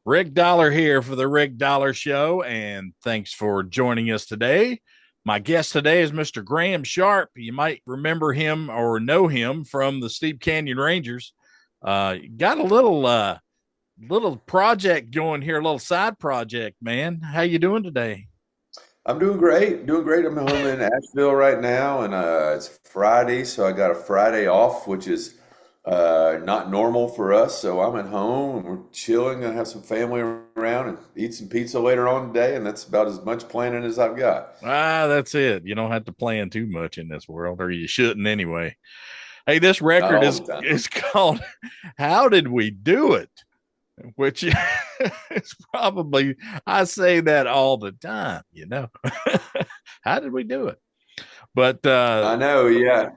Rick Dollar here for the Rick Dollar Show, and thanks for joining us today. My guest today is Mr. Graham Sharp. You might remember him or know him from the Steep Canyon Rangers. Got a little project going here, a little side project, man. How you doing today? I'm doing great. Doing great. I'm home in Asheville right now, and it's Friday, so I got a Friday off, which is not normal for us. So I'm at home and we're chilling. I have some family around and eat some pizza later on today, and that's about as much planning as I've got. That's it. You don't have to plan too much in this world, or you shouldn't anyway. Hey, this Not record all is the time. is called "How Did We Do It," which is probably, I say that all the time. How did we do it? But I know, yeah.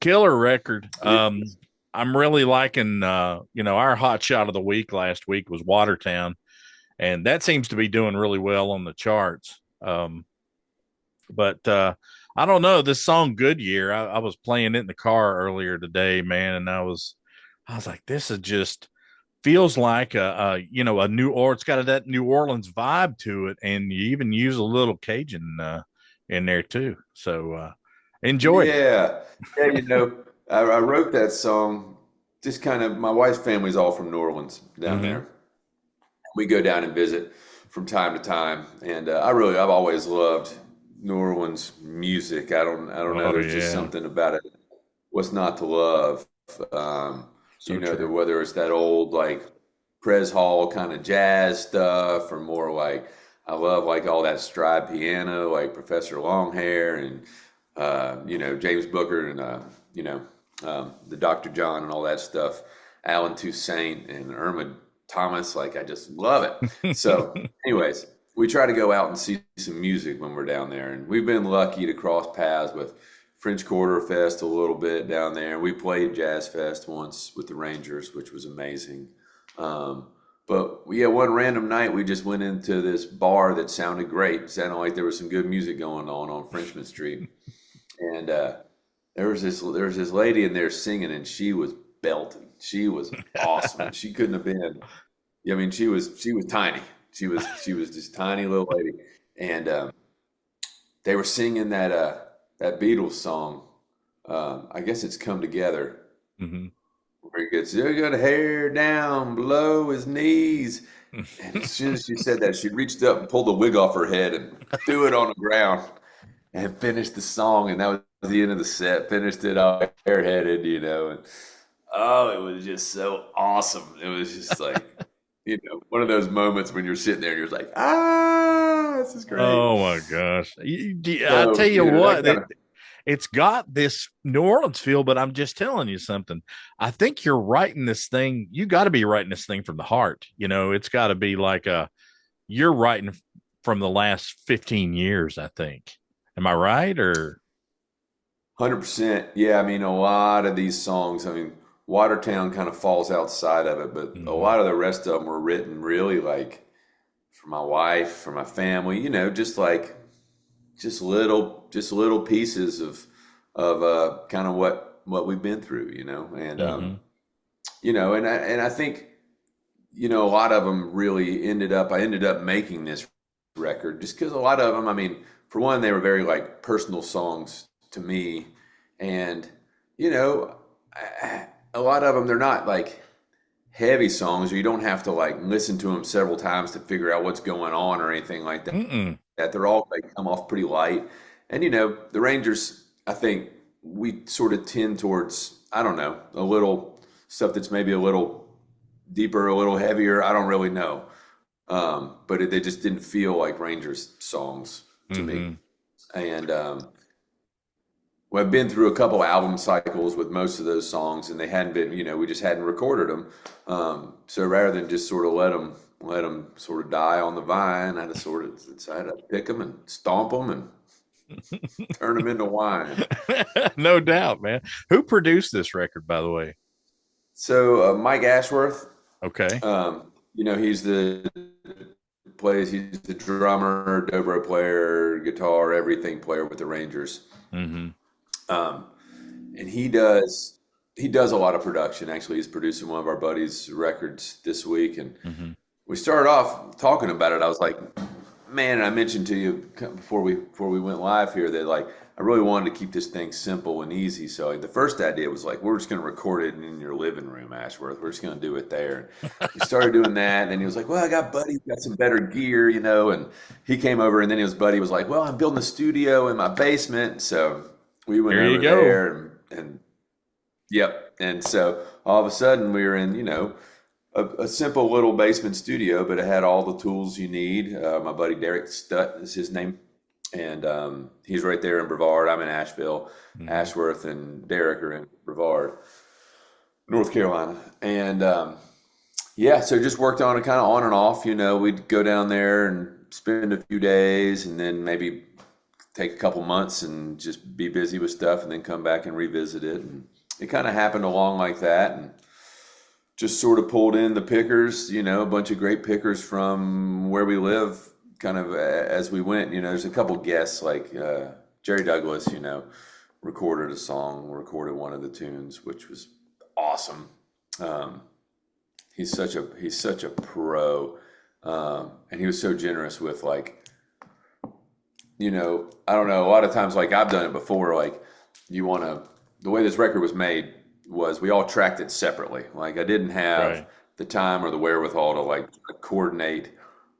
killer record. It, I'm really liking our hot shot of the week last week was Watertown, and that seems to be doing really well on the charts. But I don't know, this song Goodyear, I was playing it in the car earlier today, man, and I was like, this is just feels like a New Orleans. It's got that New Orleans vibe to it, and you even use a little Cajun in there too. So enjoyed it. yeah. Yeah, I wrote that song just kind of, my wife's family's all from New Orleans down Mm-hmm. there. We go down and visit from time to time, and I've always loved New Orleans music. I don't know. Oh There's just yeah, something about it. What's not to love? Um, so that true. whether it's that old like Pres Hall kind of jazz stuff, or more like I love like all that stride piano, like Professor Longhair and James Booker and the Dr. John and all that stuff. Alan Toussaint and Irma Thomas, like I just love it. So, anyways, we try to go out and see some music when we're down there, and we've been lucky to cross paths with French Quarter Fest a little bit down there. We played Jazz Fest once with the Rangers, which was amazing. But yeah, one random night we just went into this bar that sounded great. It sounded like there was some good music going on Frenchman Street, and there was this lady in there singing, and she was belting. She was awesome, and she couldn't have been. Yeah, I mean, she was tiny. She was this tiny little lady, and they were singing that Beatles song. I guess it's "Come Together," Hmm. where he gets, "You got hair down below his knees." And as soon as she said that, she reached up and pulled the wig off her head and threw it on the ground and finished the song. And that was the end of the set. Finished it all bareheaded. And oh, it was just so awesome. It was just like, one of those moments when you're sitting there and you're like, this is great. Oh my gosh! I tell So, you that what, kind of it's got this New Orleans feel, but I'm just telling you something. I think you're writing this thing. You got to be writing this thing from the heart. It's got to be like you're writing from the last 15 years, I think. Am I right? Or 100%. Yeah, I mean, a lot of these songs, I mean, Watertown kind of falls outside of it, but a Mhm. lot of the rest of them were written really like for my wife, for my family, just like just little pieces of kind of what we've been through, and Mhm. and I think a lot of them really I ended up making this record just because a lot of them, I mean, for one, they were very like personal songs to me, and you know, a lot of them they're not like heavy songs, or you don't have to like listen to them several times to figure out what's going on or anything like that. Mm-mm. They're all they come off pretty light, and the Rangers, I think we sort of tend towards I don't know a little stuff that's maybe a little deeper, a little heavier. I don't really know. But they just didn't feel like Rangers songs to me. Mhm. And well, I've been through a couple album cycles with most of those songs, and they hadn't been, we just hadn't recorded them. So rather than just sort of let them sort of die on the vine, I had to sort of decide to pick them and stomp them and turn them into wine. No doubt, man. Who produced this record, by the way? So Mike Ashworth, Okay. he's he's the drummer, dobro player, guitar, everything player with the Rangers. Hmm. Um, and he does. he does a lot of production. Actually, he's producing one of our buddies' records this week, and Mm-hmm. we started off talking about it. I was like, man, and I mentioned to you before we went live here that like I really wanted to keep this thing simple and easy. So like, the first idea was like, we're just going to record it in your living room, Ashworth. We're just going to do it there. We started doing that, and then he was like, well, I got Buddy, got some better gear, and he came over, and then his buddy was like, well, I'm building a studio in my basement. So we went There you over go. there, and yep. And so all of a sudden we were in, a simple little basement studio, but it had all the tools you need. My buddy Derek Stutt is his name, and he's right there in Brevard. I'm in Asheville. Mm-hmm. Ashworth and Derek are in Brevard, North Carolina. And yeah, so just worked on it kind of on and off. We'd go down there and spend a few days, and then maybe take a couple months and just be busy with stuff, and then come back and revisit it. And it kind of happened along like that, and just sort of pulled in the pickers, a bunch of great pickers from where we live kind of as we went. There's a couple guests like Jerry Douglas, recorded a song, recorded one of the tunes, which was awesome. He's such a pro, and he was so generous with like, I don't know, a lot of times like I've done it before, like the way this record was made was we all tracked it separately. Like I didn't have the time or the wherewithal to like coordinate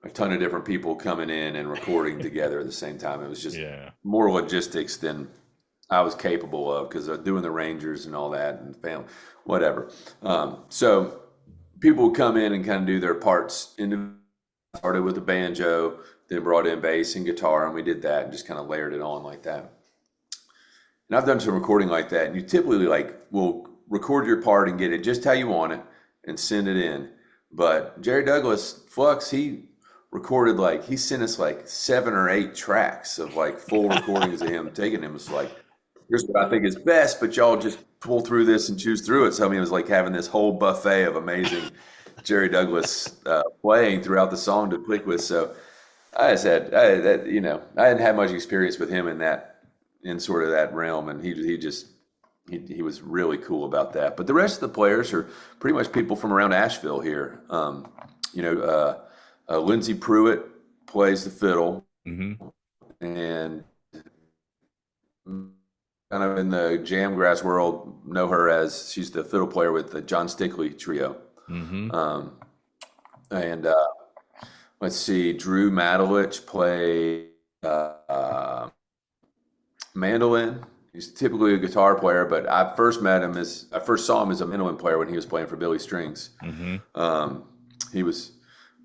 a ton of different people coming in and recording together at the same time. It was just more logistics than I was capable of because of doing the Rangers and all that and family, whatever. So people would come in and kind of do their parts. Started with the banjo, then brought in bass and guitar, and we did that and just kind of layered it on like that. And I've done some recording like that, and you typically like will record your part and get it just how you want it and send it in. But Jerry Douglas Flux, he recorded he sent us like 7 or 8 tracks of like full recordings of him taking him. It's like, here's what I think is best, but y'all just pull through this and choose through it. So I mean, it was like having this whole buffet of amazing Jerry Douglas playing throughout the song to pick with. So I just had I hadn't had much experience with him in sort of that realm, and he was really cool about that. But the rest of the players are pretty much people from around Asheville here. Lindsey Pruitt plays the fiddle, Mm-hmm. and kind of in the Jamgrass world, know her as she's the fiddle player with the John Stickley trio. Mm-hmm. And let's see, Drew Matalich played mandolin. He's typically a guitar player, but I first saw him as a mandolin player when he was playing for Billy Strings. Mm-hmm. He was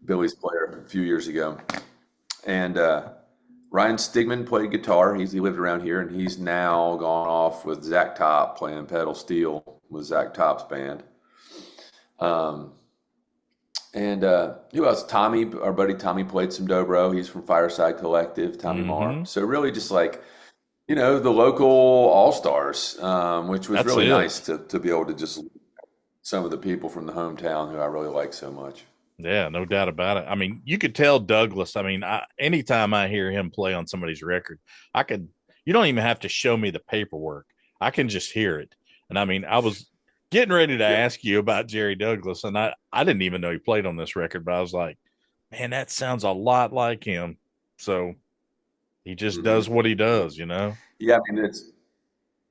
Billy's player a few years ago. And Ryan Stigman played guitar. He lived around here, and he's now gone off with Zach Top playing pedal steel with Zach Top's band. And who else? Tommy, our buddy Tommy, played some dobro. He's from Fireside Collective, Tommy Marr. So really just like, the local all-stars, which was really nice to be able to just some of the people from the hometown who I really like so much. Yeah, no doubt about it. I mean, you could tell Douglas. I mean, anytime I hear him play on somebody's record, you don't even have to show me the paperwork. I can just hear it. And I mean, I was getting ready to ask you about Jerry Douglas, and I didn't even know he played on this record, but I was like, man, that sounds a lot like him. So he just does what he does, Yeah, I mean, it's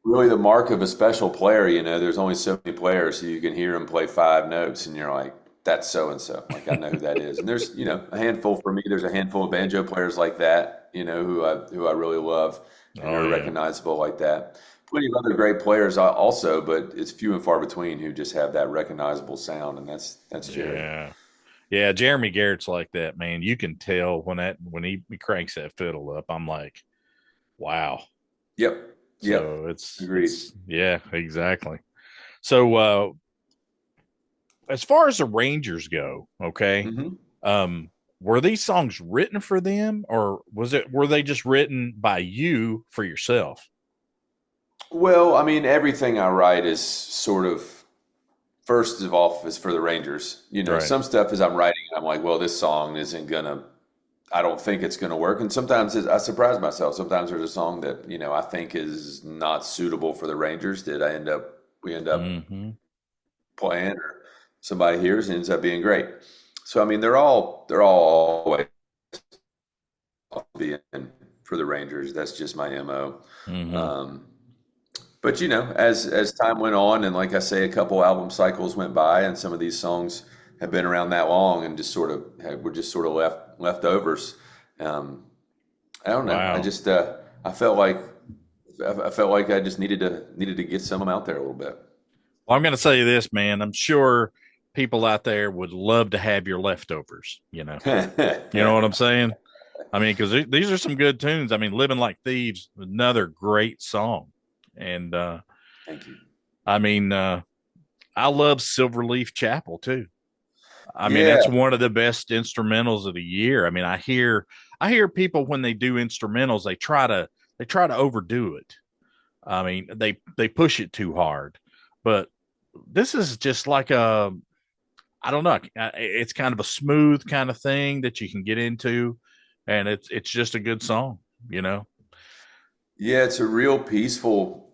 really the mark of a special player. There's only so many players, so you can hear him play 5 notes, and you're like, that's so-and-so. Like, I know who that is. And there's, a handful for me. There's a handful of banjo players like that, who I really love and are recognizable like that. Plenty of other great players also, but it's few and far between who just have that recognizable sound, and that's Jerry. Yeah, Jeremy Garrett's like that, man. You can tell when he cranks that fiddle up. I'm like, wow. Yep. So it's agreed. Yeah, exactly. So as far as the Rangers go, okay, were these songs written for them, or were they just written by you for yourself? Well, I mean, everything I write is sort of first of all is for the Rangers. Some stuff as I'm writing, I'm like, well, this song I don't think it's gonna work. And sometimes I surprise myself. Sometimes there's a song that I think is not suitable for the Rangers that I end up we end up Hmm. playing, or somebody hears and ends up being great. So I mean, they're all always being for the Rangers. That's just my MO. Hmm. Um, but as time went on, and like I say, a couple album cycles went by, and some of these songs have been around that long, and were just sort of leftovers. Um, I don't know. Wow. I felt like I just needed to get some of them out there a little bit. Well, I'm going to say this, man. I'm sure people out there would love to have your leftovers. You know what I'm saying? I mean, because these are some good tunes. I mean, "Living Like Thieves," another great song, and Thank you. I mean, I love Silverleaf Chapel too. I mean, Yeah, that's one of the best instrumentals of the year. I mean, I hear people when they do instrumentals, they try to overdo it. I mean, they push it too hard, but this is just like a, I don't know. It's kind of a smooth kind of thing that you can get into, and it's just a good song, you know. yeah, it's a real peaceful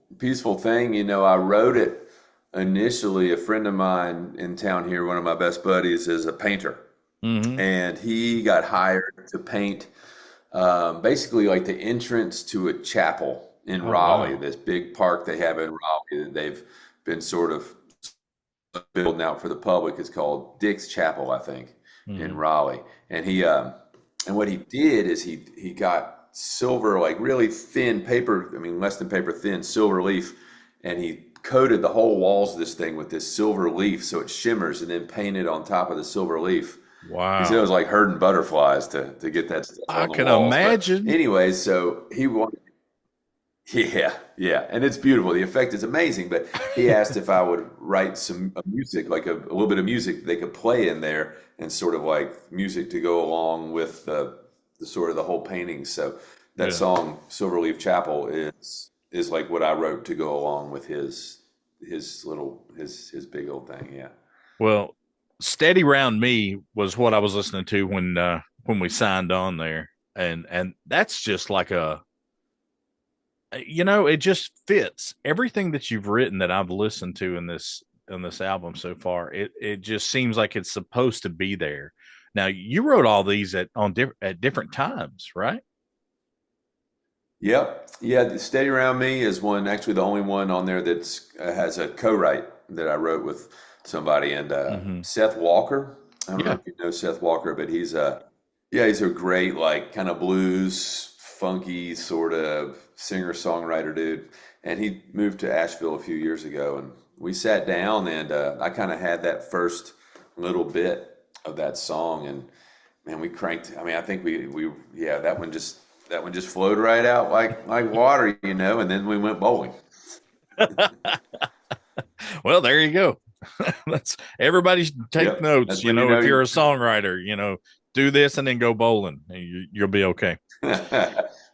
thing. I wrote it initially. A friend of mine in town here, one of my best buddies, is a painter, Mm-hmm. and he got hired to paint basically like the entrance to a chapel in Oh Raleigh, wow. this big park they have in Raleigh that they've been sort of building out for the public. It's called Dick's Chapel, I think, in Mm-hmm. Raleigh. And what he did is he got silver, like really thin paper, I mean, less than paper thin silver leaf, and he coated the whole walls of this thing with this silver leaf so it shimmers, and then painted on top of the silver leaf. He said it Wow. was like herding butterflies to get that stuff I on the can walls. But imagine. anyways, so he wanted, yeah, yeah, and it's beautiful. The effect is amazing. But he asked if I would write some music, like a little bit of music they could play in there, and sort of like music to go along with the sort of the whole painting. So that Yeah. song "Silverleaf Chapel" is like what I wrote to go along with his big old thing. Yeah. Well, "Steady Round Me" was what I was listening to when we signed on there, and that's just like it just fits everything that you've written that I've listened to in this album so far. It just seems like it's supposed to be there. Now, you wrote all these at different times, right? Yep. Yeah, the Steady Around Me is one, actually the only one on there that's has a co-write that I wrote with somebody, and Mm-hmm. Seth Walker. I don't know Yeah. if you know Seth Walker, but he's a great like kind of blues, funky sort of singer-songwriter dude. And he moved to Asheville a few years ago, and we sat down, and I kind of had that first little bit of that song, and man, we cranked. I mean, I think we yeah, that one just flowed right out like water, and then we went bowling. Well, there you go. That's everybody should take Yep, notes. that's when you If know you're you. a songwriter, do this and then go bowling, and you'll be okay.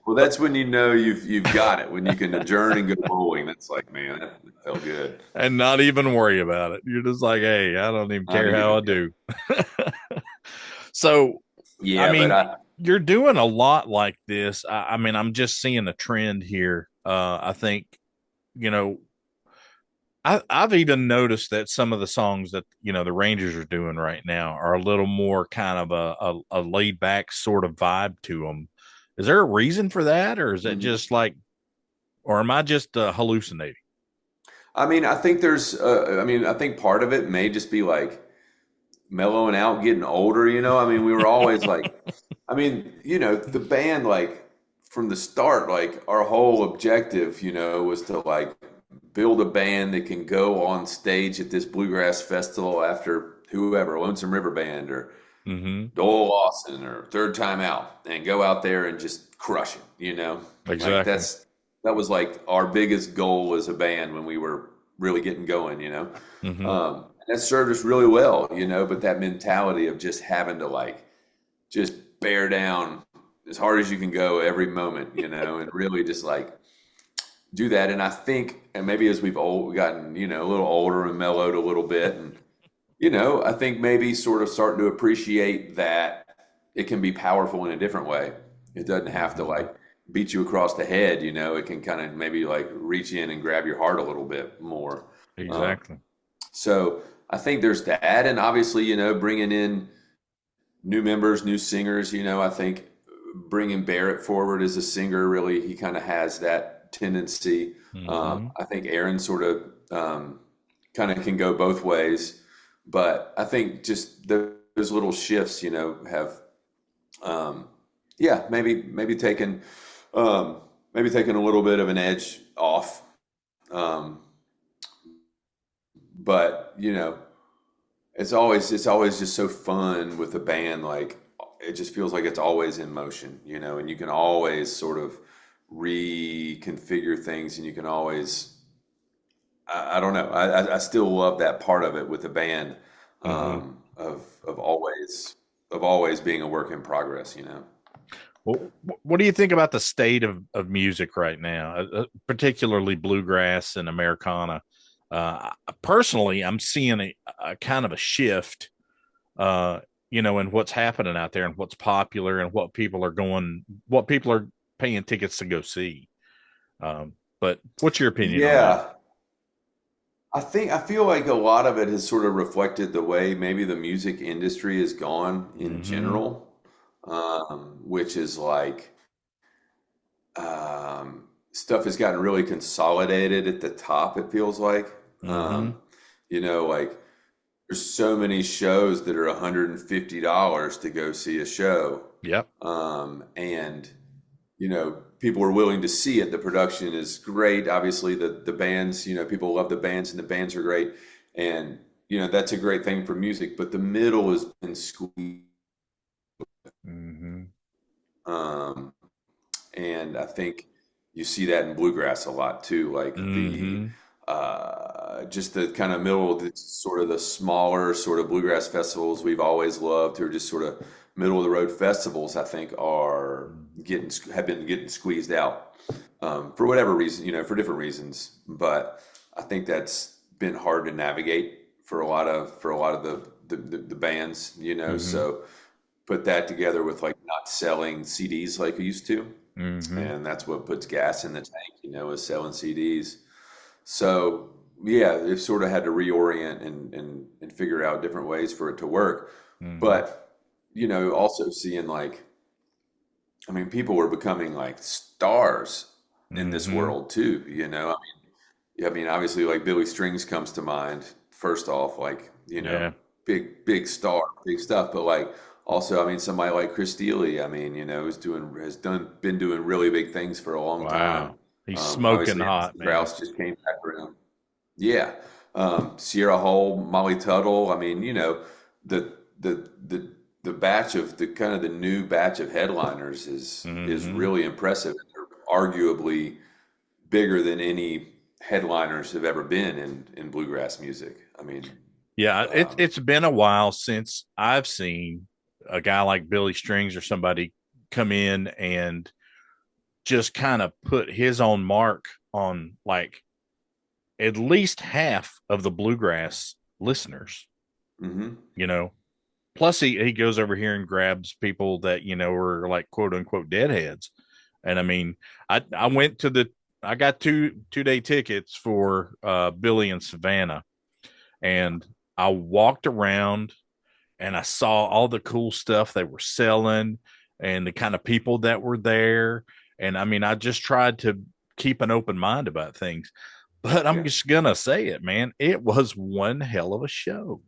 Well, that's when you know you've got it. When you can adjourn and go bowling, that's like, man, that felt good. And not even worry about it. You're just like, hey, I don't even Not care how even, I do. So, I yeah, but mean, you're doing a lot like this. I mean, I'm just seeing a trend here. I think, you know, I've even noticed that some of the songs that the Rangers are doing right now are a little more kind of a laid back sort of vibe to them. Is there a reason for that, or is that Mhm. just like, or am I just hallucinating? I mean, I think part of it may just be like mellowing out, getting older. I mean, we were always like, I mean, the band, like from the start, like our whole objective, was to like build a band that can go on stage at this bluegrass festival after whoever, Lonesome River Band or Mm-hmm. Doyle Lawson or Third Time Out, and go out there and just crush it. Like Exactly. that was like our biggest goal as a band when we were really getting going. Mm-hmm. That served us really well. But that mentality of just having to like just bear down as hard as you can go every moment, and really just like do that. And I think, and maybe as we've gotten, a little older and mellowed a little bit, and I think maybe sort of starting to appreciate that it can be powerful in a different way. It doesn't have to like beat you across the head. It can kind of maybe like reach in and grab your heart a little bit more. Um, Exactly. so I think there's that, and obviously, bringing in new members, new singers. I think bringing Barrett forward as a singer, really, he kind of has that tendency. Mm-hmm. I think Aaron sort of kind of can go both ways, but I think just those little shifts, have yeah, um, maybe taking a little bit of an edge off. Um, but it's always just so fun with a band. Like it just feels like it's always in motion, and you can always sort of reconfigure things, and you can always I don't know. I still love that part of it with the band, Mm-hmm. of always being a work in progress. Well, what do you think about the state of music right now, particularly bluegrass and Americana? Personally, I'm seeing a kind of a shift, uh, in what's happening out there and what's popular and what people are paying tickets to go see. But what's your opinion on that? Yeah, I feel like a lot of it has sort of reflected the way maybe the music industry has gone in Mm-hmm. general, which is like stuff has gotten really consolidated at the top, it feels like. Mm-hmm. Like there's so many shows that are $150 to go see a show. Yep. And people are willing to see it. The production is great. Obviously, the bands, people love the bands, and the bands are great. And that's a great thing for music. But the middle has been squeezed. Mm-hmm. Um, and I think you see that in bluegrass a lot too. Like the Mm-hmm. just the kind of middle, sort of the smaller sort of bluegrass festivals we've always loved, who are just sort of middle of the road festivals. I think have been getting squeezed out for whatever reason, for different reasons. But I think that's been hard to navigate for a lot of the bands. Mm-hmm. So put that together with like not selling CDs like we used to, Mm-hmm. and that's what puts gas in the tank, is selling CDs. So yeah, they've sort of had to reorient and figure out different ways for it to work. Mm-hmm. But also seeing like, I mean, people were becoming like stars in this Mm-hmm. world too. I mean, obviously, like Billy Strings comes to mind first off, like Yeah. big star, big stuff. But like also, I mean, somebody like Chris Steele, I mean, been doing really big things for a long time. Wow. He's smoking Obviously, hot, Alison man. Krauss just came back around. Yeah, Sierra Hull, Molly Tuttle. I mean, the the the the batch of the kind of the new batch of headliners is Mm-hmm. really impressive. They're arguably bigger than any headliners have ever been in bluegrass music. I mean, Yeah, um, it's been a while since I've seen a guy like Billy Strings or somebody come in and just kind of put his own mark on like at least half of the bluegrass listeners, mhm. you know. Plus he goes over here and grabs people that, are like quote unquote deadheads. And I mean, I went to I got two-day tickets for Billy and Savannah, and I walked around and I saw all the cool stuff they were selling and the kind of people that were there. And I mean, I just tried to keep an open mind about things. But I'm Yeah, just gonna say it, man. It was one hell of a show.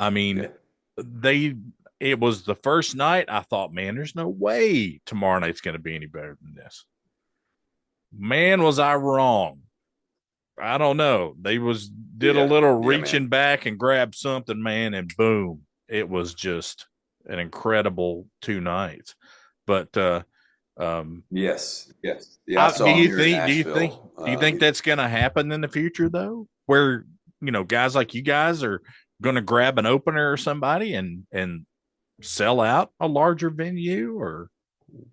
I mean, yeah, they it was the first night I thought, man, there's no way tomorrow night's gonna be any better than this. Man, was I wrong. I don't know. They did a yeah, little yeah, man. reaching back and grabbed something, man, and boom, it was just an incredible 2 nights. But Yes, yes, yeah. I saw him here in Nashville. do you think that's going to happen in the future though, where guys like you guys are going to grab an opener or somebody and sell out a larger venue, or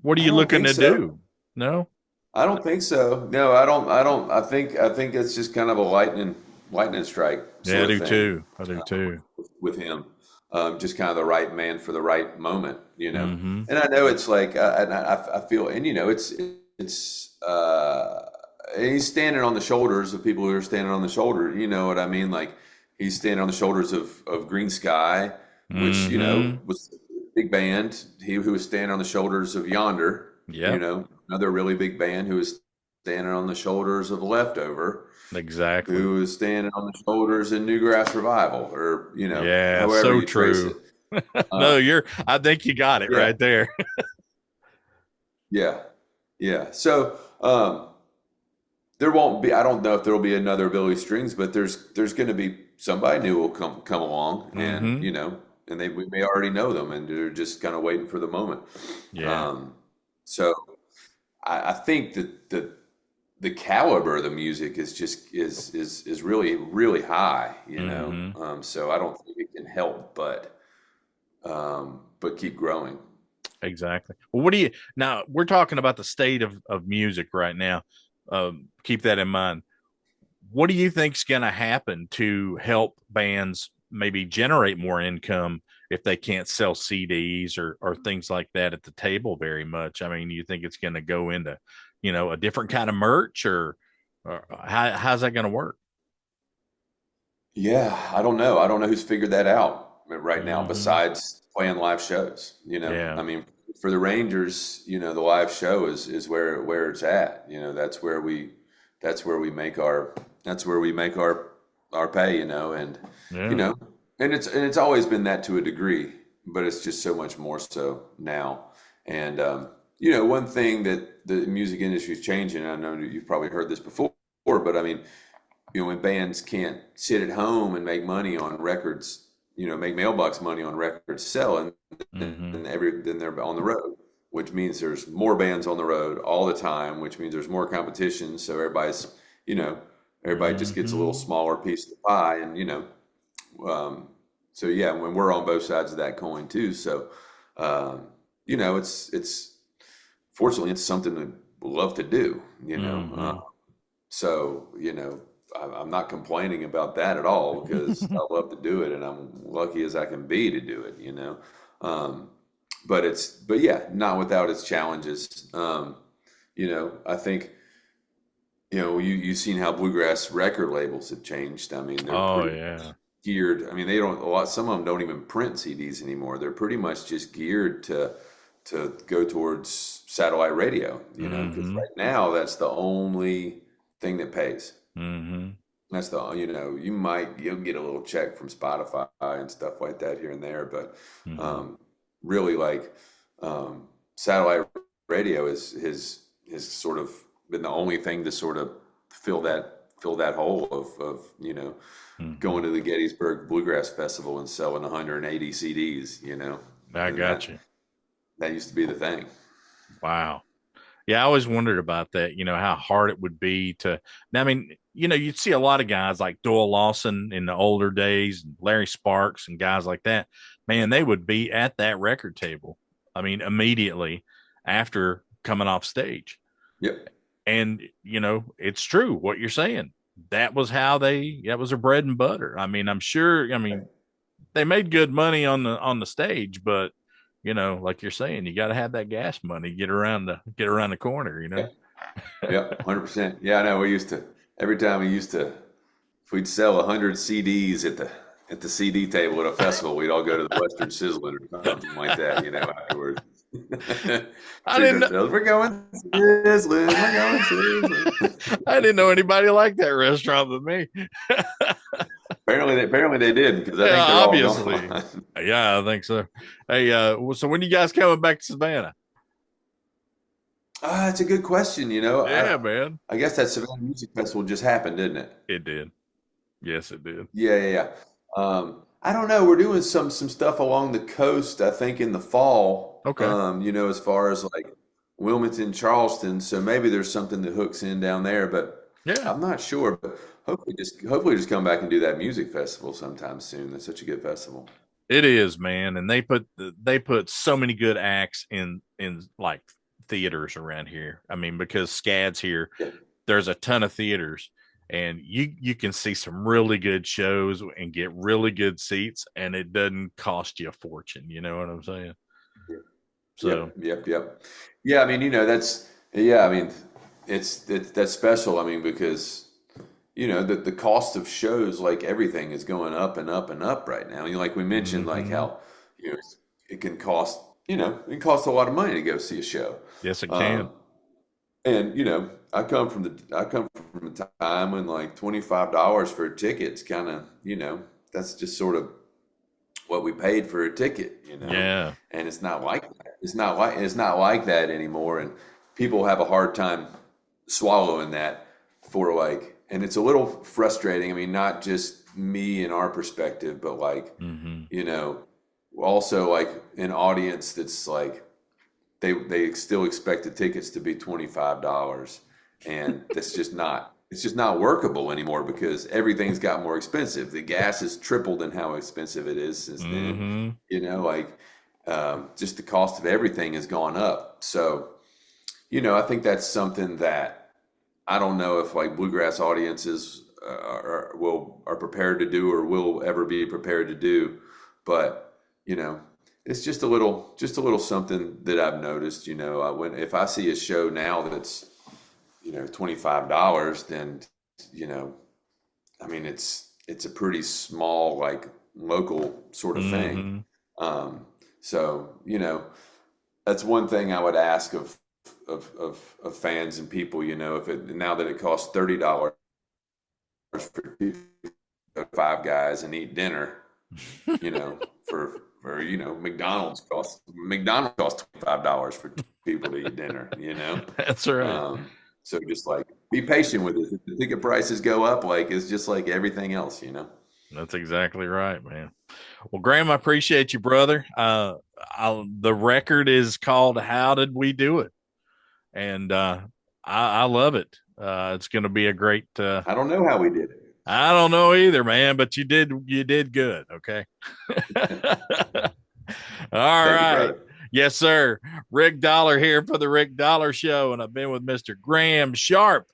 what are I you don't looking think to so. do? No. I don't think so. No, I don't. I don't. I think it's just kind of a lightning strike Yeah, I sort of do thing too. I do too. with him. Just kind of the right man for the right moment. Mm-hmm. And I know it's like, and I feel, and it's he's standing on the shoulders of people who are standing on the shoulder. You know what I mean? Like he's standing on the shoulders of Green Sky, which Mm-hmm. was a big band. He who was standing on the shoulders of Yonder. Yep. Another really big band who was standing on the shoulders of Leftover, Exactly. who was standing on the shoulders in Newgrass Revival, or Yeah. however So you trace it. true. No, I think you got it Yeah, right there. yeah, yeah. So there won't be. I don't know if there will be another Billy Strings, but there's going to be somebody new will come along, and Mm-hmm. we may already know them, and they're just kind of waiting for the moment. Yeah. Um, so I think that the caliber of the music is just is really really high. Mm-hmm. So I don't think it can help but keep growing. Exactly. Well, what do you now? We're talking about the state of music right now. Keep that in mind. What do you think's going to happen to help bands maybe generate more income if they can't sell CDs or things like that at the table very much? I mean, you think it's going to go into, a different kind of merch or how's that going to work? Yeah, I don't know. I don't know who's figured that out right now Hmm. besides playing live shows. Yeah. I mean, for the Rangers, the live show is where it's at. That's where we make our pay, and you Yeah. know, and it's always been that to a degree, but it's just so much more so now. And one thing that the music industry is changing, I know that you've probably heard this before, but I mean, when bands can't sit at home and make money on records, make mailbox money on records selling, Hmm. then they're on the road, which means there's more bands on the road all the time, which means there's more competition. So you know, everybody just gets a little Hmm. smaller piece of the pie, and um, so yeah, when we're on both sides of that coin too. So, it's fortunately it's something that we love to do. Hmm. So, I'm not complaining about that at all because I love to do it and I'm lucky as I can be to do it. Um, but yeah, not without its challenges. I think, you've seen how bluegrass record labels have changed. I mean, they're Oh pretty yeah. geared. I mean, some of them don't even print CDs anymore. They're pretty much just geared to go towards satellite radio, because Hmm. right now that's the only thing that pays. Hmm. That's you'll get a little check from Spotify and stuff like that here and there, but Hmm. um, really like satellite radio is sort of been the only thing to sort of fill that hole of Hmm. going to the Gettysburg Bluegrass Festival and selling 180 CDs, I and got you. that used to be the thing. Wow. Yeah, I always wondered about that, how hard it would be to. Now, I mean, you'd see a lot of guys like Doyle Lawson in the older days, Larry Sparks, and guys like that. Man, they would be at that record table. I mean, immediately after coming off stage. Yep. And, it's true what you're saying. That was their bread and butter. I mean, I'm sure, they made good money on the stage, but like you're saying, you got to have that gas money get around the corner. Yeah. Yep. 100%. Yeah, I know. Every time if we'd sell 100 CDs at the CD table at a festival, we'd all go to the Western Sizzling or something like that, afterwards. I Treat didn't know, ourselves. We're going sizzling. We're going sizzling. I didn't know anybody liked that restaurant but me. Apparently they did because I Yeah, think they're all obviously. gone. Yeah, I think so. Hey, so when you guys coming back to Savannah? It's a good question. Yeah, man. I guess that Savannah Music Festival just happened, didn't it? It did. Yes, it did. Yeah, yeah, yeah. I don't know. We're doing some stuff along the coast, I think, in the fall. Okay. As far as like Wilmington, Charleston. So maybe there's something that hooks in down there, but Yeah, I'm not sure. But hopefully just come back and do that music festival sometime soon. That's such a good festival. it is, man. And they put so many good acts in like theaters around here. I mean, because SCAD's here, Yeah, there's a ton of theaters and you can see some really good shows and get really good seats and it doesn't cost you a fortune, you know what I'm saying? yeah. So Yep, yep, yep. Yeah, I mean, that's yeah. I mean, that's special. I mean, because you know the cost of shows, like everything, is going up and up and up right now. You know, like we mentioned, like Hmm. how you know it can cost, it can cost a lot of money to go see a show. Yes, it can. Um, and I come from a time when like $25 for a ticket's kind of, that's just sort of what we paid for a ticket, Yeah. and it's not like that. It's not like that anymore, and people have a hard time swallowing that for like, and it's a little frustrating. I mean, not just me and our perspective, but like, Hmm. you know, also like an audience that's like they still expect the tickets to be $25, and it's just not workable anymore because everything's got more expensive. The gas has tripled in how expensive it is since then. Hmm. Like just the cost of everything has gone up. So I think that's something that I don't know if like bluegrass audiences are prepared to do or will ever be prepared to do, but you know, it's just a little something that I've noticed. When if I see a show now that's $25, then you know, I mean it's a pretty small like local sort of thing. Hmm. Um, so that's one thing I would ask of fans and people. If it now that it costs $30 for five guys and eat dinner, for McDonald's costs $25 for two people to eat dinner. That's right. So just like be patient with it. If the ticket prices go up, like it's just like everything else. That's exactly right, man. Well, Graham, I appreciate you, brother. The record is called "How Did We Do It," and I love it. It's going to be a great. I don't know how we did I don't know either, man, but you did good. Okay. All Thank you, right. brother. Yes, sir. Rick Dollar here for the Rick Dollar Show, and I've been with Mr. Graham Sharp.